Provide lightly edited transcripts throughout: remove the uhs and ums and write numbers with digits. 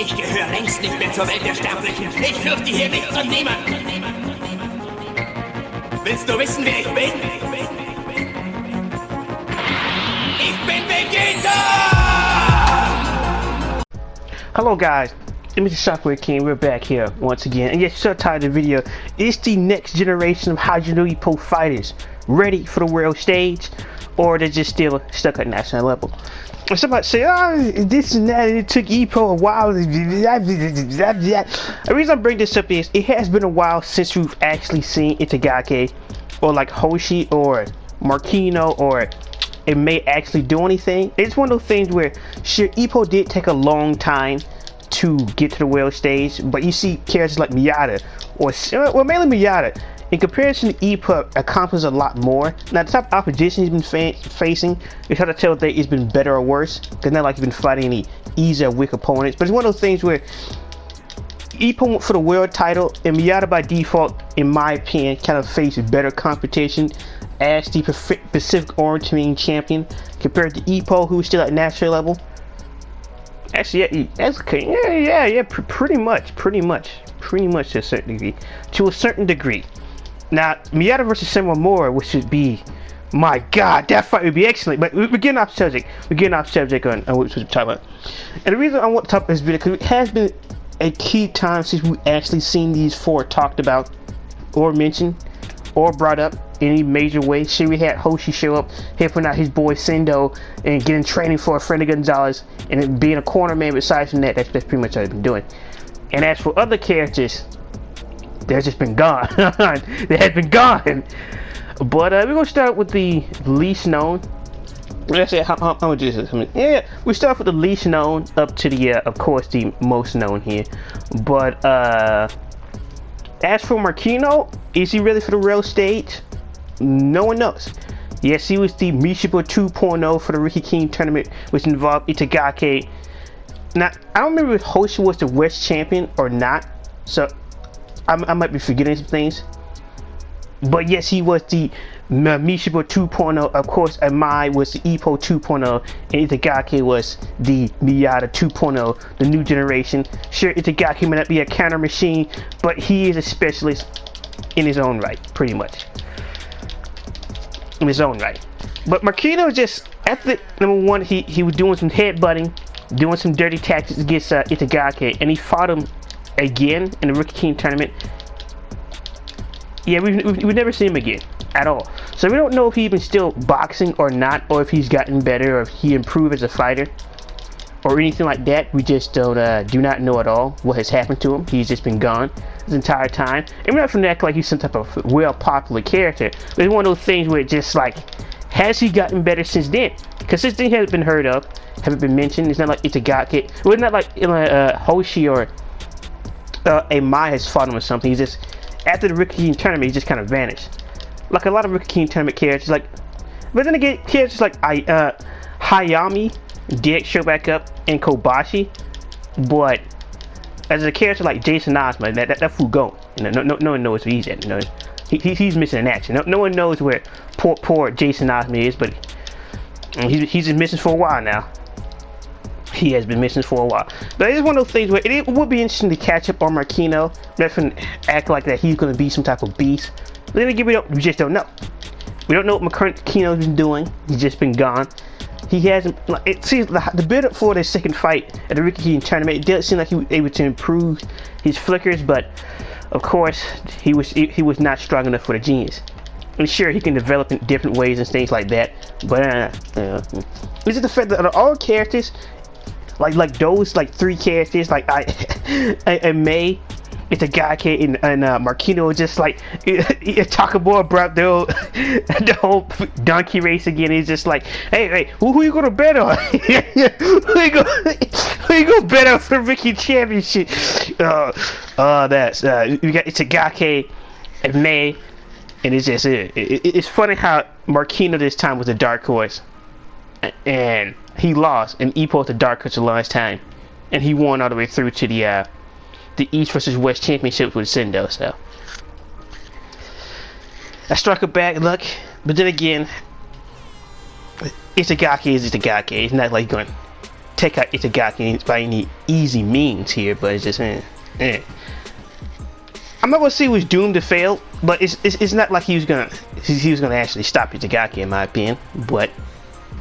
Ich gehöre längst nicht mehr zur Welt der Sterblichen. Ich fürchte hier nichts und niemanden. Willst du wissen, wer ich bin? Ich bin Vegeta! Hello guys, Mr. Shockwave King, we're back here once again. And yes, subtitle of the video is the next generation of Hajime Ippo fighters ready for the world stage, or they're just still stuck at national level. And somebody say, oh, this and that, and it took Ippo a while. The reason I bring this up is it has been a while since we've actually seen Itagaki or like Hoshi or Marquino or it may actually do anything. It's one of those things where sure, Ippo did take a long time to get to the world stage, but you see characters like Miyata or well, mainly Miyata in comparison to Ippo accomplishes a lot more. Now the type of opposition he's been facing, it's hard to tell if it's been better or worse, because not like he's been fighting any easy or weak opponents, but it's one of those things where Ippo went for the world title and Miyata by default, in my opinion, kind of faced better competition as the Pacific Oriental champion compared to Ippo, who's still at national level. Actually, yeah, pretty much to a certain degree. Now, Miyata versus Senwa, which should be, my God, that fight would be excellent. But we're getting off subject. We're getting off subject on what we're talking about. And the reason I want to talk about this video because it has been a key time since we actually seen these four talked about, or mentioned, or brought up in any major way. Sure, we had Hoshi show up, helping out his boy Sendo, and getting training for Freddy Gonzalez, and then being a corner man. Besides from that, that's pretty much what I've been doing. And as for other characters, they've just been gone. They have been gone. But we're gonna start with the least known. Let's say how much is this? Yeah, we start with the least known up to the of course the most known here. But as for Marquino, is he ready for the real stage? No one knows. Yes, he was the Mishiba 2.0 for the Ricky King tournament, which involved Itagaki. Now, I don't remember if Hoshi was the West champion or not, so I might be forgetting some things. But yes, he was the Mishiba 2.0. Of course, Amai was the Ippo 2.0, and Itagaki was the Miyata 2.0, the new generation. Sure, Itagaki may not be a counter machine, but he is a specialist in his own right, pretty much. In his own right. But Marquino just, at the number one, he was doing some headbutting, doing some dirty tactics against Itagaki, and he fought him again in the Rookie King tournament. Yeah, we've never seen him again at all. So we don't know if he's even still boxing or not, or if he's gotten better, or if he improved as a fighter, or anything like that. We just do not know at all what has happened to him. He's just been gone this entire time. And we're not going to act like he's some type of well-popular character. But it's one of those things where it's just like, has he gotten better since then? Because this thing hasn't been heard of, haven't been mentioned. It's not like Itagaki. Well, it's not like Hoshi or Amai has fought him or something. He's just, after the Rookie King tournament, he just kind of vanished. Like a lot of Rookie King tournament characters, like, but then again, characters like Hayami did show back up in Kobashi, but as a character like Jason Osma, that fool gone. You know, no one knows where he's at. You know, he's missing in action. No one knows where poor Jason Osma is, but he's been missing for a while now. He has been missing for a while. But it's one of those things where it would be interesting to catch up on Marquino. Not going to act like that he's going to be some type of beast. But then again, we just don't know. We don't know what Marquino's been doing. He's just been gone. He hasn't. It seems the build-up for the second fight at the Ricky King tournament, it did seem like he was able to improve his flickers, but of course he was not strong enough for the genius. And sure, he can develop in different ways and things like that, but is it the fact that all characters, like those three characters, like May, Itagaki and Marquino, just like talk more about the whole donkey race again. He's just like, hey, who you gonna bet on? who you gonna bet on for the Ricky Championship? That's we got Itagaki and May, and it's just it's funny how Marquino this time was the dark horse, and he lost, and Ippo was the dark horse the last time, and he won all the way through to the East versus West Championship with Sendo. So I struck a bad luck, but then again, Itagaki is Itagaki. It's not like going take out Itagaki by any easy means here, but it's just I'm not gonna say he was doomed to fail, but it's not like he was gonna actually stop Itagaki, in my opinion. But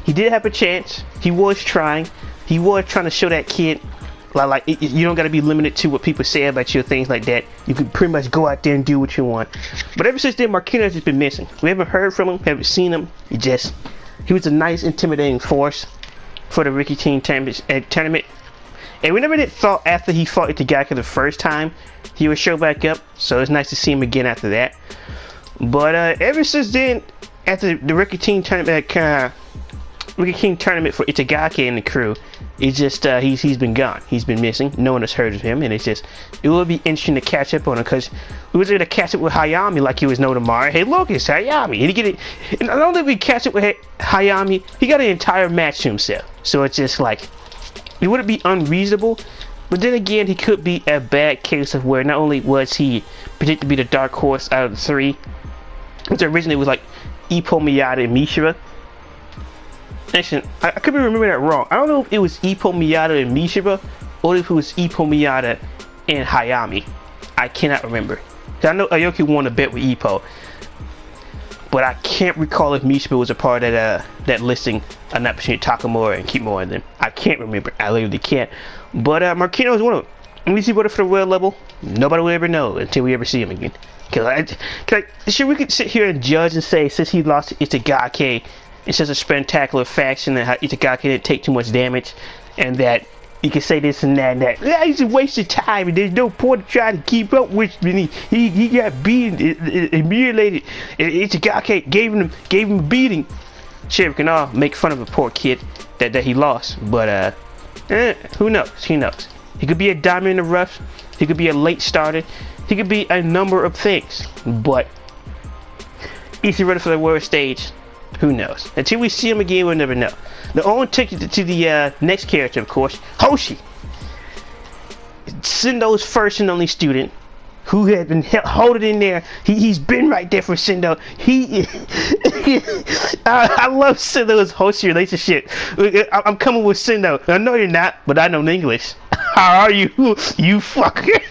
he did have a chance. He was trying. He was trying to show that kid you don't gotta be limited to what people say about you, things like that. You can pretty much go out there and do what you want. But ever since then, Marquino's just been missing. We haven't heard from him, haven't seen him. He was a nice, intimidating force for the Rookie Team tournament. And we never did thought after he fought Itagaki the first time he would show back up. So it's nice to see him again after that. But ever since then, after the Rookie Team tournament, Rookie King tournament for Itagaki and the crew, it's just he's been gone. He's been missing. No one has heard of him, and it will be interesting to catch up on him because we was able to catch up with Hayami like he was no tomorrow. Hey, look, it's Hayami. And he get it. And not only did we catch up with Hayami, he got an entire match to himself. So it's just like it wouldn't be unreasonable, but then again, he could be a bad case of where not only was he predicted to be the dark horse out of the three, which originally was like Ippo, Miyata, and Mishima. Actually, I could be remembering that wrong. I don't know if it was Ippo, Miyata, and Mishima, or if it was Ippo, Miyata, and Hayami. I cannot remember. I know Aoki won a bet with Ippo, but I can't recall if Mishima was a part of that listing, not between Takamura and Kimura and them. I can't remember. I literally can't. But Marquino is one of them. When we see what for the world level, nobody will ever know until we ever see him again. Sure, we could sit here and judge and say since he lost to Itagaki, it's just a spectacular faction and how Itagaki didn't take too much damage, and that you can say this and that and that. Yeah, he's a waste of time, and there's no point to try to keep up with me. He got beaten, mutilated. Itagaki gave him a beating. Sure, we can all make fun of a poor kid that he lost, but who knows? Who knows? He could be a diamond in the rough. He could be a late starter. He could be a number of things, but is he ready for the world stage? Who knows? Until we see him again, we'll never know. The only ticket to the next character, of course, Hoshi. Sendo's first and only student, who had been holding in there. He's been right there for Sendo. I love Sendo's Hoshi relationship. I'm coming with Sendo. I know you're not, but I know English. How are you, you fucker?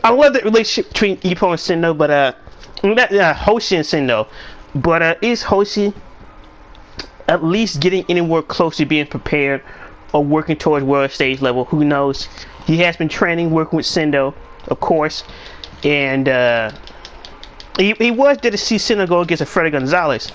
I love that relationship between Ippo and Sendo, but Hoshi and Sendo. But is Hoshi at least getting anywhere close to being prepared or working towards world stage level? Who knows? He has been training, working with Sendo, of course, and he was there to see Sendo go against Freddy Gonzalez,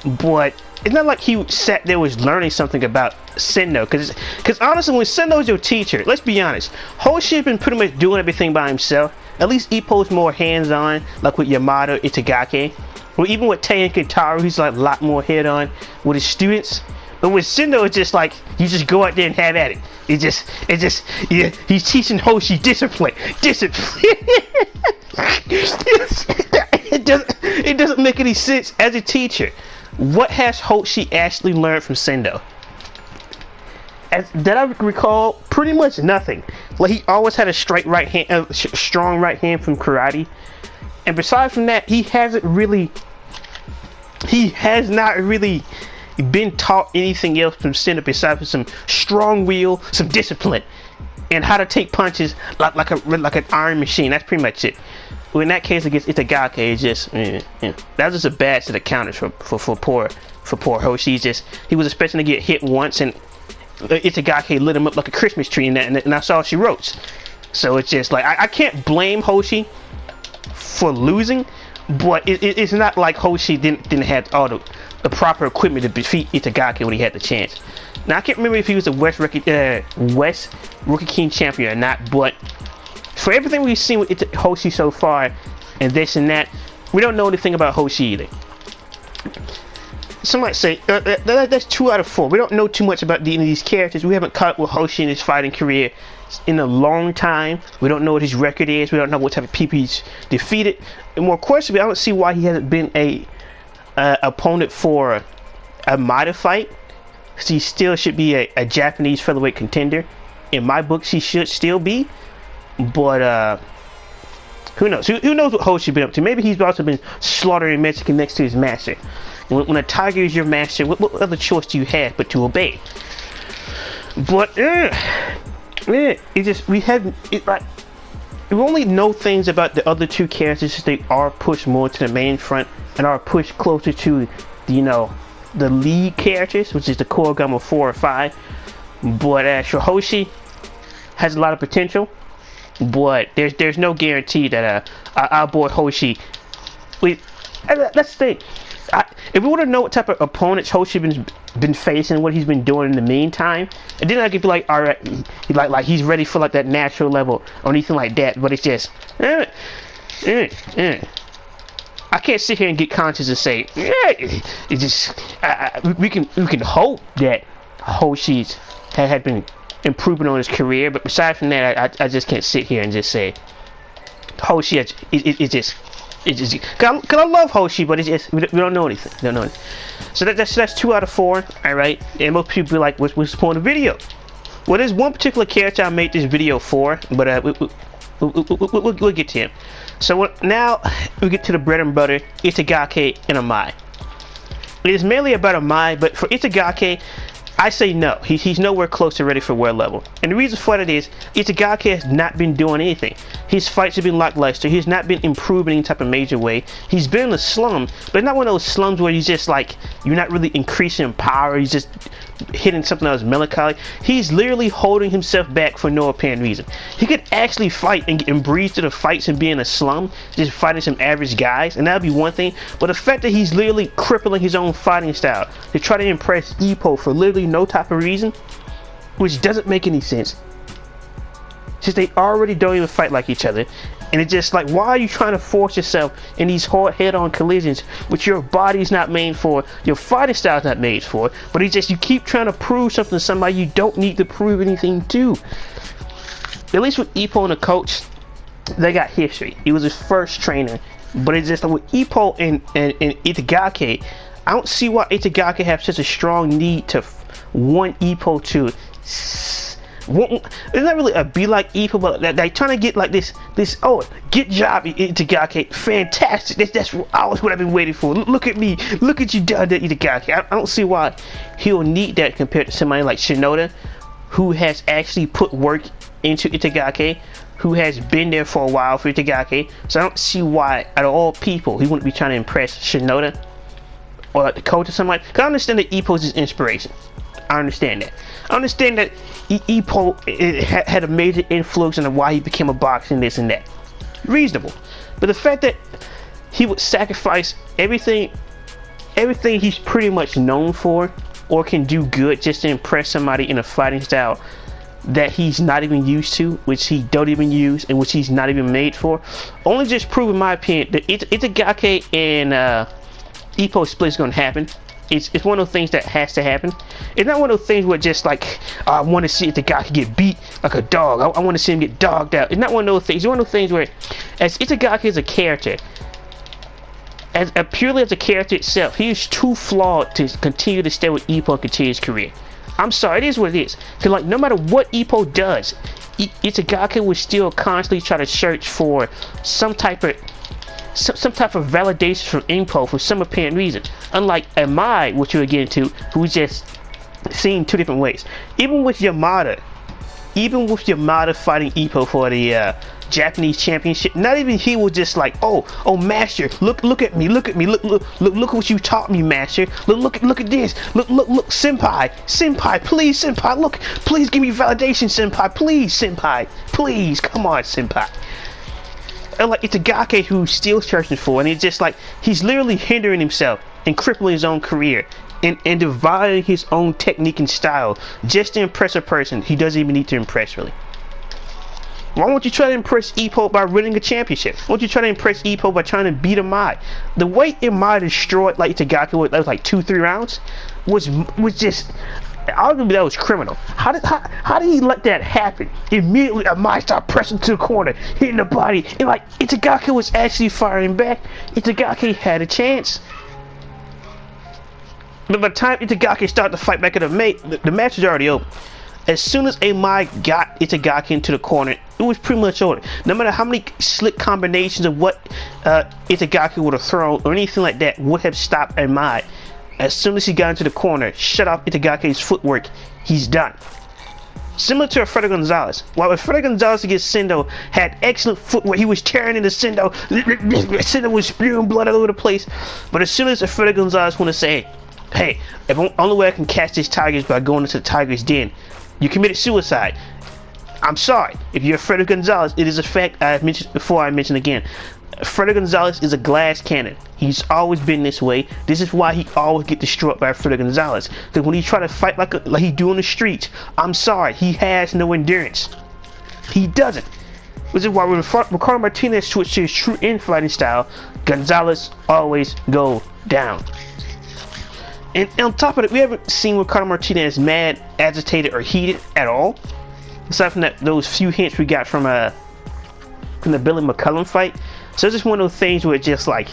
but it's not like he sat there was learning something about Sendo, because honestly, when Sendo's your teacher, let's be honest, Hoshi has been pretty much doing everything by himself. At least Ippo's more hands-on, like with Yamato, Itagaki. Or even with Tei and Kentaro, he's like a lot more head-on with his students. But with Sendo, it's just like, you just go out there and have at it. Yeah, he's teaching Hoshi discipline. It doesn't make any sense as a teacher. What has Hoshi actually learned from Sendo? That I recall, pretty much nothing. Like, he always had a straight right hand, strong right hand from karate, and besides from that, he has not really been taught anything else from Sendo besides some strong will, some discipline, and how to take punches like an iron machine. That's pretty much it. Well, in that case against Itagaki, it's just that was just a bad set of counters for poor Hoshi. He was expecting to get hit once, and Itagaki lit him up like a Christmas tree, and that's all she wrote. So it's just like I can't blame Hoshi for losing, but it's not like Hoshi didn't have all the proper equipment to defeat Itagaki when he had the chance. Now I can't remember if he was a West Rookie King champion or not, but for everything we've seen with Hoshi so far, and this and that, we don't know anything about Hoshi either. Some might say that's 2 out of 4. We don't know too much about any of these characters. We haven't caught up with Hoshi in his fighting career in a long time. We don't know what his record is. We don't know what type of people he's defeated. And more questionably, I don't see why he hasn't been a opponent for a Maida fight. He still should be a Japanese featherweight contender. In my books, he should still be. But who knows? Who knows what Hoshi's been up to? Maybe he's also been slaughtering Mexican next to his master. When a tiger is your master, what other choice do you have but to obey? But it just we only know things about the other two characters since they are pushed more to the main front and are pushed closer to the lead characters, which is the core gum of 4 or 5. But Hoshi has a lot of potential, but there's no guarantee that our boy Hoshi. Let's think. If we want to know what type of opponents Hoshi been facing, what he's been doing in the meantime, and then I could be like, all right, like he's ready for like that natural level or anything like that. But it's just, I can't sit here and get conscious and say, it's just we can hope that Hoshi's had been improving on his career, but besides from that, I just can't sit here and just say Hoshi. It's just. Cause I love Hoshi, but it's just we don't know anything. So that's 2 out of 4. All right, and most people be like, "What's the point of the video?" Well, there's one particular character I made this video for, but we'll get to him. So now we get to the bread and butter, Itagaki and Amai. It is mainly about Amai, but for Itagaki, I say no. He's nowhere close to ready for world level. And the reason for that is Itagaki has not been doing anything. His fights have been lackluster. He's not been improving in any type of major way. He's been in a slum, but not one of those slums where he's just like, you're not really increasing power. He's just hitting something that was melancholy. He's literally holding himself back for no apparent reason. He could actually fight and breeze through the fights and be in a slum, just fighting some average guys, and that'd be one thing. But the fact that he's literally crippling his own fighting style to try to impress Ippo for literally no type of reason, which doesn't make any sense, since they already don't even fight like each other. And it's just like, why are you trying to force yourself in these hard head-on collisions which your body's not made for, your fighting style's not made for, but it's just you keep trying to prove something to somebody you don't need to prove anything to. At least with Ippo and the coach, they got history. He was his first trainer. But it's just like with Ippo and Itagaki, I don't see why Itagaki have such a strong need to want Ippo to. It's not really a be like Ippo, but they're trying to get like this. Oh, get job, Itagaki, fantastic. That's always what I've been waiting for. Look at me, look at you done that, Itagaki. I don't see why he'll need that compared to somebody like Shinoda, who has actually put work into Itagaki, who has been there for a while for Itagaki. So I don't see why, out of all people, he wouldn't be trying to impress Shinoda or like the coach or something like that. Cause I understand that Ippo's his inspiration. I understand that. I understand that Ippo had a major influence on why he became a boxer and this and that. Reasonable. But the fact that he would sacrifice everything he's pretty much known for or can do good just to impress somebody in a fighting style that he's not even used to, which he don't even use, and which he's not even made for, only just prove, in my opinion, that Itagaki and Ippo split is going to happen. It's one of those things that has to happen. It's not one of those things where just like, I want to see Itagaki get beat like a dog. I want to see him get dogged out. It's not one of those things. It's one of those things where, as Itagaki is a character, purely as a character itself, he is too flawed to continue to stay with Ippo and continue his career. I'm sorry, it is what it is. Cause like, no matter what Ippo does, Itagaki will still constantly try to search for some type of validation from Ippo for some apparent reason. Unlike Amai, which we'll get into, who's just seen 2 different ways. Even with Yamada fighting Ippo for the Japanese championship, not even he was just like, oh master, look at me, look what you taught me, master. Look at this, look senpai, please senpai, look, please give me validation, senpai, please, come on, senpai. And like, it's Itagaki who's still searching for, and it's just like, he's literally hindering himself and crippling his own career and dividing his own technique and style just to impress a person he doesn't even need to impress, really. Why won't you try to impress Ippo by winning a championship? Why won't you try to impress Ippo by trying to beat Amai? The way Amai destroyed like Itagaki with that was like 2-3 rounds was just, arguably that was criminal. How did he let that happen? Immediately Amai started pressing to the corner, hitting the body, and like Itagaki was actually firing back. Itagaki had a chance. But by the time Itagaki started to fight back at the match was already over. As soon as Amai got Itagaki into the corner, it was pretty much over. No matter how many slick combinations of what Itagaki would have thrown or anything like that would have stopped Amai. As soon as he got into the corner, shut off Itagaki's footwork, he's done. Similar to Alfredo Gonzalez. While Alfredo Gonzalez against Sendo had excellent footwork, he was tearing into Sendo. Sendo was spewing blood all over the place. But as soon as Alfredo Gonzalez want to say, hey, the only way I can catch this tiger is by going into the tiger's den, you committed suicide. I'm sorry. If you're Alfredo Gonzalez, it is a fact I've mentioned before, I mentioned again. Alfredo Gonzalez is a glass cannon. He's always been this way. This is why he always get destroyed by Alfredo Gonzalez. Because when he try to fight like he do on the streets, I'm sorry, he has no endurance. He doesn't. Which is why when Ricardo Martinez switched to his true infighting style, Gonzalez always go down. And on top of it, we haven't seen Ricardo Martinez mad, agitated, or heated at all. Aside from that, those few hints we got from the Billy McCullum fight. So it's just one of those things where it's just like,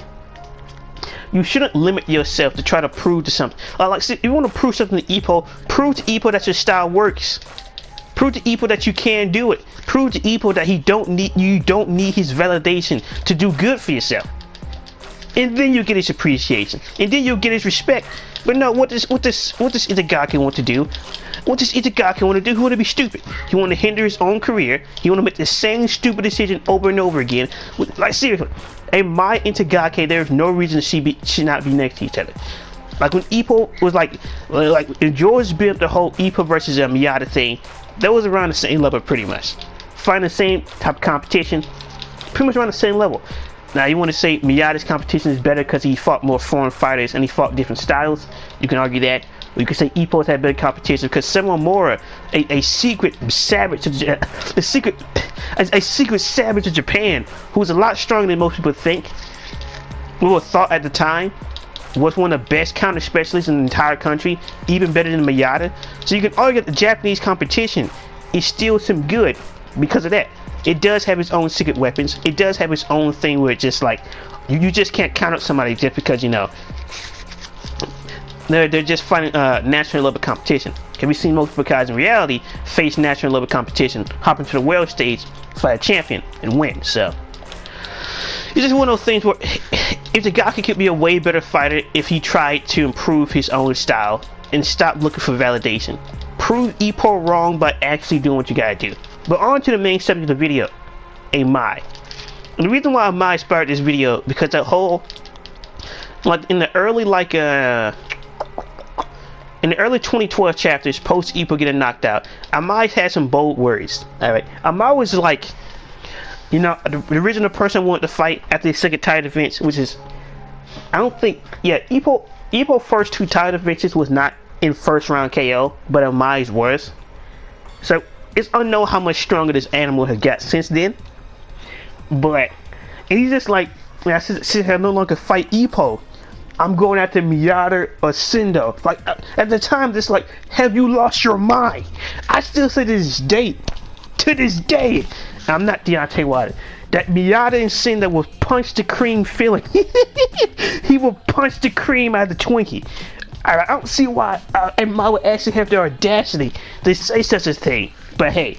you shouldn't limit yourself to try to prove to something. Like, if you want to prove something to Ippo, prove to Ippo that your style works. Prove to Ippo that you can do it. Prove to Ippo that you don't need his validation to do good for yourself. And then you get his appreciation. And then you'll get his respect. But no, what does Itagaki want to do? What does Itagaki want to do? He want to be stupid. He want to hinder his own career. He want to make the same stupid decision over and over again. Like, seriously, Amai and Itagaki, there's no reason should not be next to each other. Like when Ippo was like George built the whole Ippo versus Miyata thing, that was around the same level pretty much. Fighting the same type of competition, pretty much around the same level. Now, you want to say Miyata's competition is better because he fought more foreign fighters and he fought different styles. You can argue that. Or you could say Ippo's had better competition because Samuel Mora, a secret savage, a secret savage of Japan, who was a lot stronger than most people think, who was thought at the time, was one of the best counter specialists in the entire country, even better than Miyata. So you can argue that the Japanese competition is still some good because of that. It does have its own secret weapons. It does have its own thing where it's just like, you just can't count out somebody just because, you know, they're just fighting national level competition. Because we've seen multiple guys in reality face national level competition, hop into the world stage, fight a champion, and win. So it's just one of those things where if Itagaki could be a way better fighter if he tried to improve his own style and stop looking for validation. Prove Ippo wrong by actually doing what you gotta do. But on to the main subject of the video, Amai. And the reason why Amai inspired this video, because that whole, like in the early 2012 chapters, post Ippo getting knocked out, Amai had some bold words. Alright, Amai was like, you know, the original person wanted to fight after the second title defense, which is, I don't think, yeah, Ippo first two title defenses was not in first round KO, but Amai's was. So it's unknown how much stronger this animal has got since then. But and he's just like, since I no longer fight Ippo, I'm going after Miyata or Sendo. Like at the time, just like, have you lost your mind? I still say to this day, I'm not Deontay Wilder, that Miyata and Sendo will punch the cream filling. He will punch the cream out of the Twinkie. I don't see why Amai would actually have the audacity to say such a thing. But hey,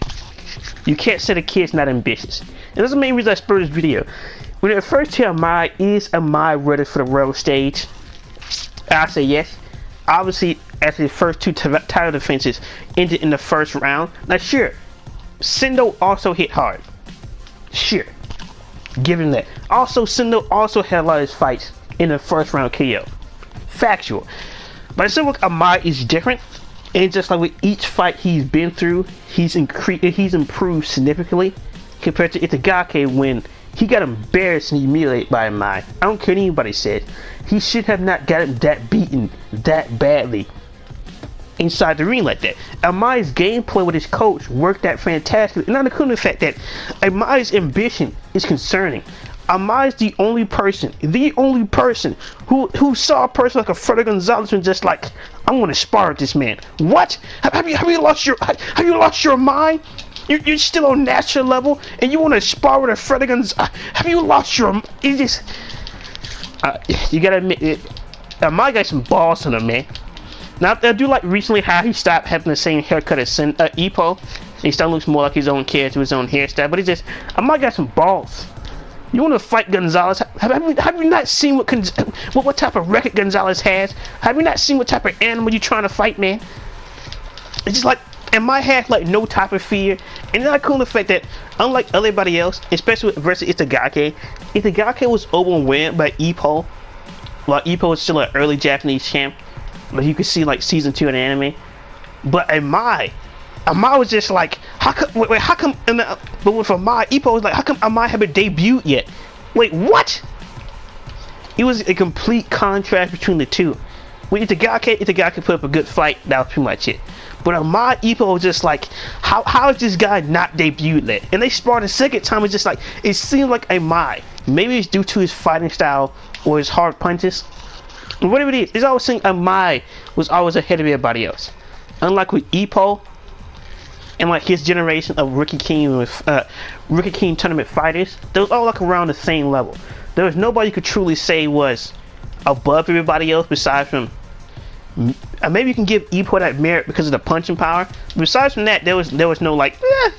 you can't say the kid's not ambitious. And that's the main reason I spurred this video. When I first hear Amai, is Amai ready for the world stage? I say yes. Obviously, after the first two title defenses ended in the first round. Now sure, Sendo also hit hard. Sure, give him that. Also, Sendo also had a lot of his fights in the first round KO. Factual. But it seems like Amai is different. And just like with each fight he's been through, he's improved significantly compared to Itagaki when he got embarrassed and humiliated by Amai. I don't care what anybody said. He should have not gotten that beaten that badly inside the ring like that. Amai's gameplay with his coach worked out fantastically. Not including the fact that Amai's ambition is concerning. Amai's the only person who saw a person like Alfredo Gonzalez and just like, I want to spar with this man. What? Have you lost your mind? You're still on national level and you want to spar with Alfredo Gonzalez? Have you lost your? You just, you gotta admit it. Amai got some balls on him, man. Now I do like recently how he stopped having the same haircut as Ippo. He started looks more like his own character, his own hairstyle. But it's just, I might got some balls. You want to fight Gonzalez? Have you not seen what type of record Gonzalez has? Have you not seen what type of animal you trying to fight, man? It's just like, and my has like no type of fear, and then I cool the fact that unlike everybody else, especially versus Itagaki was overwhelmed by Ippo. While Ippo was still an early Japanese champ, but you could see like season 2 in the anime. But Amai was just like, how come? Wait, how come? But with Amai, Ippo was like, how come Amai haven't debuted yet? Wait, what? It was a complete contrast between the two. With Itagaki put up a good fight. That was pretty much it. But Amai, Ippo was just like, how is this guy not debuted yet? And they sparred the second time. It's just like, it seemed like Amai. Maybe it's due to his fighting style or his hard punches. Whatever it is, it's always saying Amai was always ahead of everybody else. Unlike with Ippo and like his generation of Rookie King tournament fighters, they was all like around the same level. There was nobody you could truly say was above everybody else besides from. Maybe you can give Ippo that merit because of the punching power. Besides from that, there was no like. Why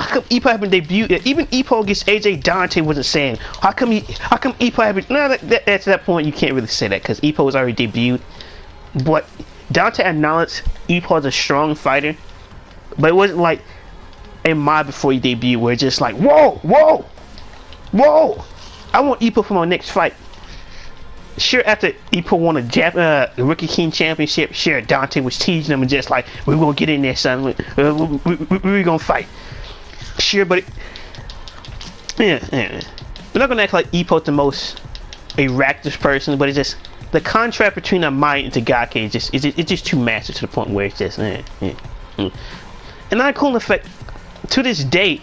come Ippo haven't debuted? Even Ippo against AJ Dante wasn't saying. How come Ippo haven't? No, at that point you can't really say that because Ippo was already debuted. But Dante acknowledged Ippo is a strong fighter, but it wasn't like a mob before he debuted where it's just like whoa. I want Ippo for my next fight. Sure, after Ippo won a Rookie King Championship, sure, Dante was teasing him and just like, we're gonna get in there, son. We're gonna fight. Sure, but we're not gonna act like Ippo's the most erratic person, but it's just the contrast between Amai and Itagaki it's just too massive to the point where it's just And I cool the fact, to this date,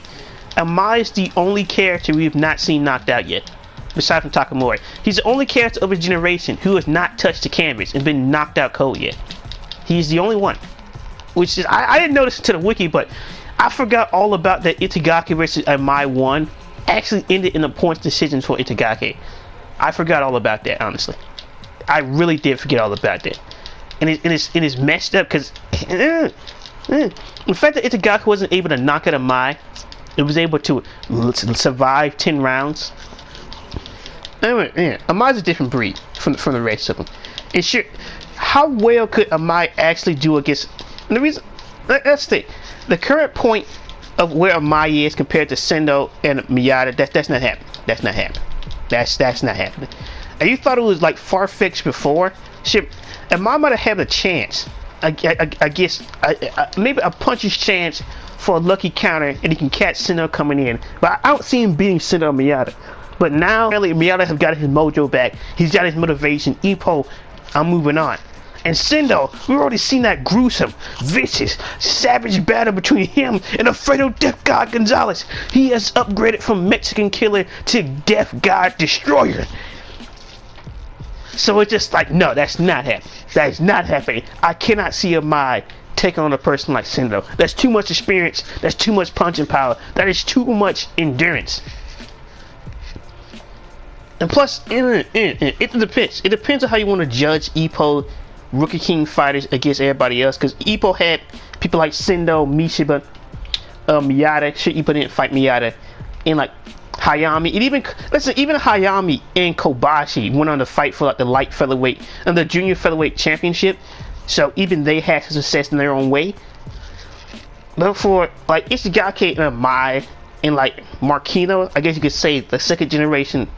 Amai is the only character we have not seen knocked out yet. Besides from Takamori, he's the only character of his generation who has not touched the canvas and been knocked out cold yet. He's the only one. Which is, I didn't notice it to the wiki, but I forgot all about that Itagaki versus Amai 1 actually ended in a points decision for Itagaki. I forgot all about that, honestly. I really did forget all about that. And it's messed up because the fact that Itagaki wasn't able to knock out Amai, it was able to survive 10 rounds. Anyway, Amai's a different breed from the rest of them. And sure, how well could Amai actually do against? And the reason, let's think, the current point of where Amai is compared to Sendo and Miyata, that's not happening. That's not happening. That's not happening. And you thought it was like far-fetched before? Shit, Amai might have had a chance. I guess maybe a puncher's chance for a lucky counter, and he can catch Sendo coming in. But I don't see him beating Sendo or Miyata. But now, apparently, Miyata has got his mojo back. He's got his motivation. Ippo, I'm moving on. And Sendo, we've already seen that gruesome, vicious, savage battle between him and Alfredo Death God Gonzalez. He has upgraded from Mexican killer to Death God Destroyer. So it's just like, no, that's not happening. That is not happening. I cannot see Amai take on a person like Sendo. That's too much experience. That's too much punching power. That is too much endurance. And plus, it depends. It depends on how you want to judge Ippo Rookie King fighters against everybody else. Because Ippo had people like Sendo, Mishiba, Miyata. Sure, Ippo didn't fight Miyata. And like Hayami. And even Hayami and Kobashi went on to fight for like the light featherweight and the junior featherweight championship. So even they had success in their own way. But for like Ishigaki and Amai and like Marquino, I guess you could say the second generation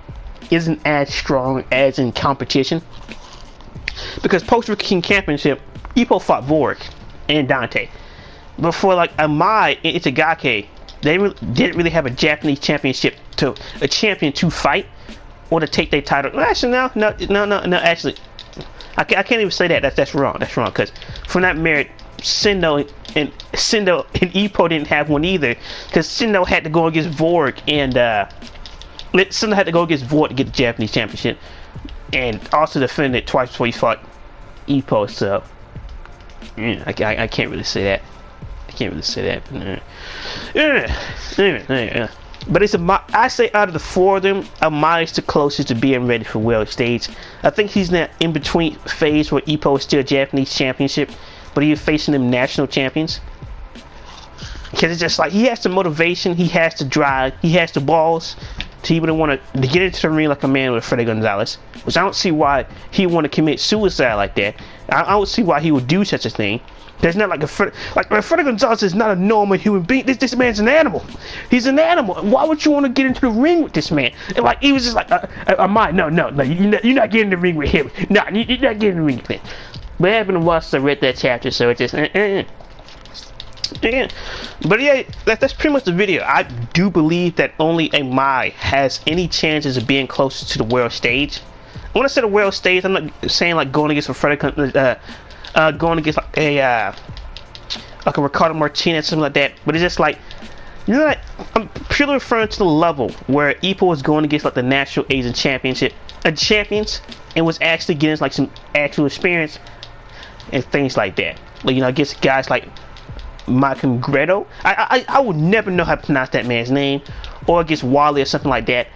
isn't as strong as in competition, because post Rookie King Championship, Ippo fought Vork and Dante. But for like Amai and Itagaki, they didn't really have a Japanese championship champion to fight or to take their title. Actually, no. Actually, I can't even say that. That's wrong. That's wrong. Because for that merit, Sendo and Ippo didn't have one either. Because Sendo had to go against Vork and Sendo had to go against Vork to get the Japanese championship, and also defended it twice before he fought Ippo. So I can't really say that. I can't really say that. But it's I say out of the four of them, Amaya is the closest to being ready for world stage. I think he's in that in between phase where Ippo is still Japanese championship, but he's facing them national champions. Because it's just like he has the motivation, he has the drive, he has the balls to even want to get into the ring like a man with Freddy Gonzalez. Which I don't see why he would want to commit suicide like that. I don't see why he would do such a thing. There's not like Freddy Gonzalez is not a normal human being. This man's an animal. He's an animal. Why would you want to get into the ring with this man? And like he was just like, Amaya, no, you're not getting in the ring with him. No, you're not getting in the ring with him. But I haven't watched or read that chapter, so it just. Yeah. But yeah, that's pretty much the video. I do believe that only Amaya has any chances of being closer to the world stage. When I say the world stage, I'm not saying like going against a Freddy, going against like a Ricardo Martinez, something like that. But it's just like, you know, like, I'm purely referring to the level where Ippo was going against like the National Asian Championship champions and was actually getting like some actual experience and things like that. Like, you know, against guys like Malcolm Gredo. I would never know how to pronounce that man's name, or against Wally or something like that.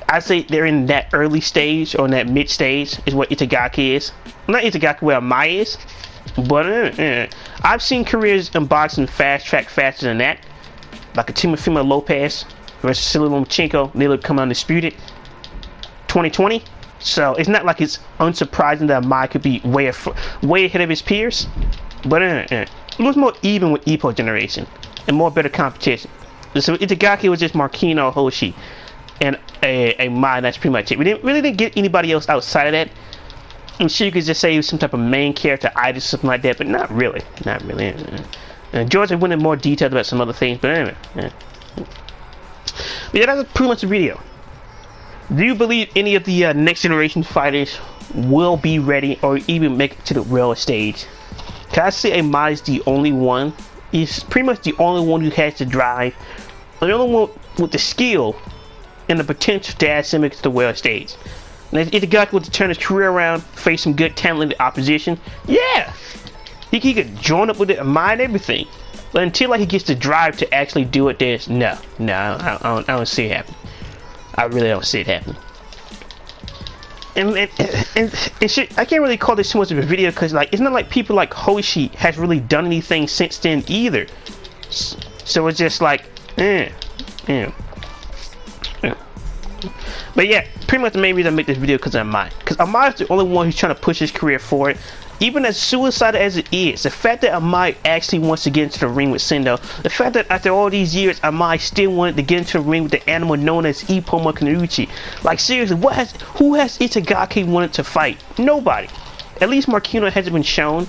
I say they're in that early stage or in that mid stage is what Itagaki is. Not Itagaki where Amaya is, but I've seen careers in boxing fast track faster than that, like a Timofimo Lopez versus Silly Lomachenko, nearly come undisputed 2020. So it's not like it's unsurprising that Amaya could be way ahead of his peers, but it was more even with Ippo generation and more better competition. So Itagaki was just Markino, Hoshi, and a Amaya. That's pretty much it. We didn't get anybody else outside of that. I'm sure you could just say he was some type of main character idol or something like that, but not really. George went in more detail about some other things, but anyway. But yeah, that's pretty much the video. Do you believe any of the next generation fighters will be ready or even make it to the world stage? Can I say Amaya is the only one? He's pretty much the only one who has the drive, the only one with the skill and the potential to add him to the world stage. And if the guy could turn his career around, face some good talented opposition, yeah, he could join up with it, Amaya and everything. But until like he gets the drive to actually do it, there's no, I don't see it happen. I really don't see it happen. And shit, I can't really call this too much of a video because like it's not like people like Hoshi has really done anything since then either. So it's just like, But yeah, pretty much the main reason I make this video because of Amaya. Because Amaya is the only one who's trying to push his career forward. Even as suicidal as it is, the fact that Amaya actually wants to get into the ring with Sendo, the fact that after all these years, Amaya still wanted to get into the ring with the animal known as Ippo Makunuchi. Like seriously, who has Itagaki wanted to fight? Nobody. At least Markino hasn't been shown.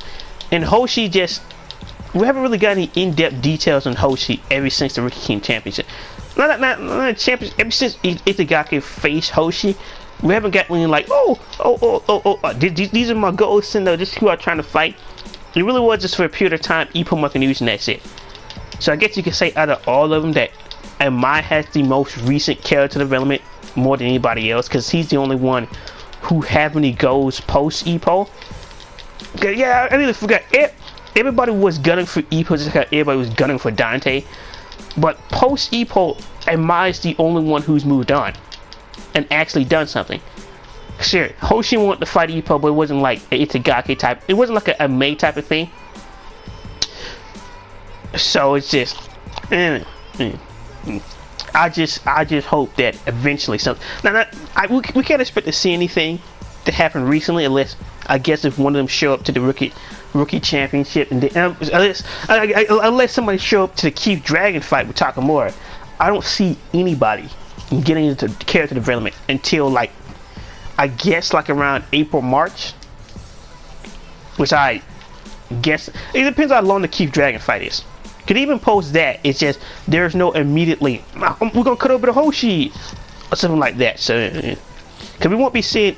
And Hoshi we haven't really got any in-depth details on Hoshi ever since the Rookie King Championship. Not championship, ever since Itagaki faced Hoshi, we haven't got any like, these are my goals, Sendo, this is who I'm trying to fight. It really was just for a period of time, Ippo Makunuchi, and that's it. So I guess you could say out of all of them that Amaya has the most recent character development more than anybody else, because he's the only one who have any goals post Ippo. Yeah, I really forgot. Everybody was gunning for Ippo just like everybody was gunning for Dante. But post Ippo, Amaya is the only one who's moved on and actually done something. Sure, Hoshi wanted to fight Ippo, but it wasn't like an Itagaki type. It wasn't like a May type of thing. So it's just, I just hope that eventually something. Now, we can't expect to see anything to happen recently, unless I guess if one of them show up to the rookie championship, and unless somebody show up to the Keith Dragon fight with Takamura. I don't see anybody getting into character development until like, I guess like around April, March, which I guess it depends how long the Keith Dragon fight is. Could even post that, it's just there's no immediately we're gonna cut over to Hoshi or something like that. So because we won't be seeing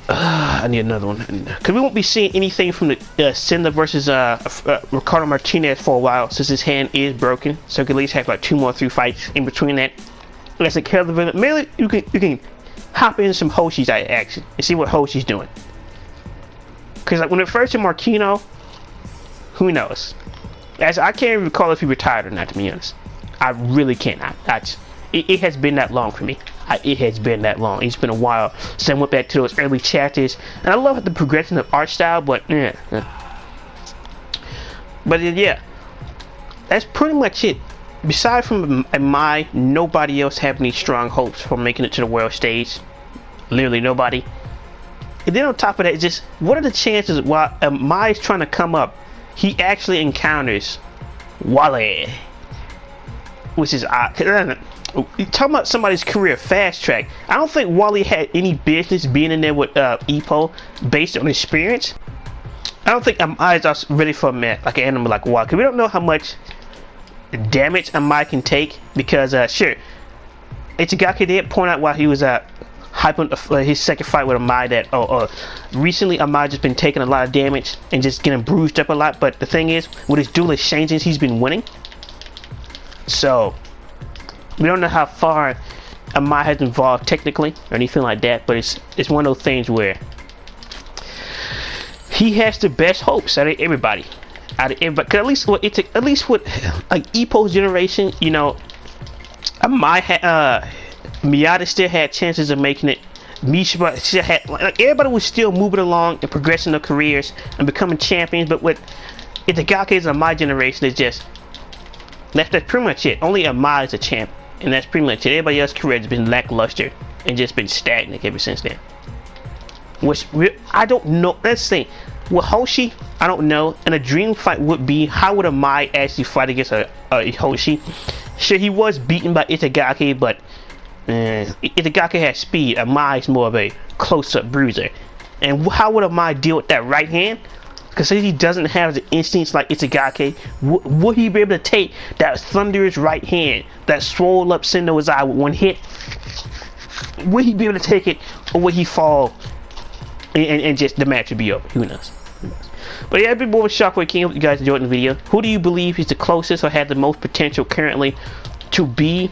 I need another one. Because we won't be seeing anything from the Senda versus Ricardo Martinez for a while, since his hand is broken. So we can at least have like 2 more 3 fights in between that. As a character development, mainly you can hop in some Hoshi's action and see what Hoshi's doing. Because like when it first to Markino, who knows? As I can't even recall if he retired or not, to be honest. I really can't. It has been that long for me. It has been that long. It's been a while since I went back to those early chapters, and I love the progression of art style. But yeah. But yeah, that's pretty much it. Besides from Mai, nobody else have any strong hopes for making it to the world stage. Literally nobody. And then on top of that, it's just what are the chances while Mai is trying to come up, he actually encounters Wally, which is odd. You talking about somebody's career fast track. I don't think Wally had any business being in there with Ippo based on experience. I don't think Mai is ready for a match like an animal like Wally, because we don't know how much damage Mai can take. Because sure, Itagaki did point out while he was hyping his second fight with Mai that recently Mai just been taking a lot of damage and just getting bruised up a lot. But the thing is, with his dual exchanges, he's been winning. So we don't know how far Mai has involved technically or anything like that, but it's one of those things where he has the best hopes out of everybody. Cause at least with like Ippo's generation, you know, Mai had Miyata still had chances of making it. Mishima still had, like, everybody was still moving along and progressing their careers and becoming champions. But with Itagaki's and my generation, it's just that's pretty much it. Only Mai is a champ, and that's pretty much it. Everybody else's career has been lackluster and just been stagnant ever since then. Which I don't know. Let's see. With Hoshi, I don't know. And a dream fight would be, how would Mai actually fight against a Hoshi? Sure, he was beaten by Itagaki, but Itagaki has speed. Mai is more of a close-up bruiser. And how would Mai deal with that right hand? Because he doesn't have the instincts like Itagaki. Would he be able to take that thunderous right hand that swole up Sendo's eye with one hit? Would he be able to take it, or would he fall and just the match would be over? Who knows? But yeah, I've been more with Shockwave King. Hope you guys enjoyed the video. Who do you believe is the closest or had the most potential currently to be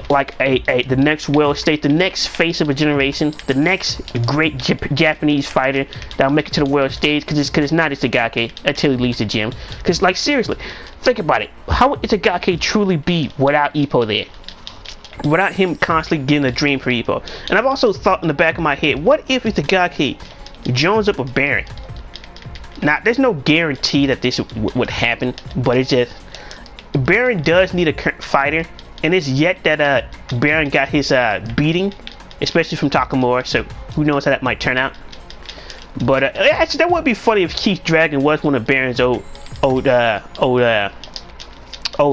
like the next world stage, the next face of a generation, the next great Japanese fighter that'll make it to the world stage? Because it's not Itagaki until he leaves the gym. Because, like, seriously, think about it. How would Itagaki truly be without Ippo there? Without him constantly getting a dream for Ippo? And I've also thought in the back of my head, what if Itagaki joins up with Baron? Now, there's no guarantee that this would happen, but it's just Baron does need a fighter. And it's yet that Baron got his beating, especially from Takamura, so who knows how that might turn out. But actually, that would be funny if Keith Dragon was one of Baron's old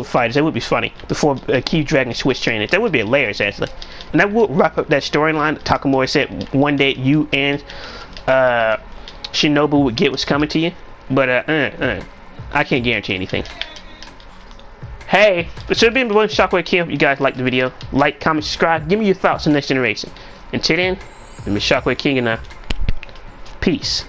fighters. That would be funny before Keith Dragon switched trainers. That would be hilarious, actually. And that would wrap up that storyline. Takamura said one day you and Shinobu would get what's coming to you. But I can't guarantee anything. Hey, it should have been one Shockwave King. You guys like the video. Like, comment, subscribe. Give me your thoughts on Next Generation. Until then, I'm Shockwave King, and peace.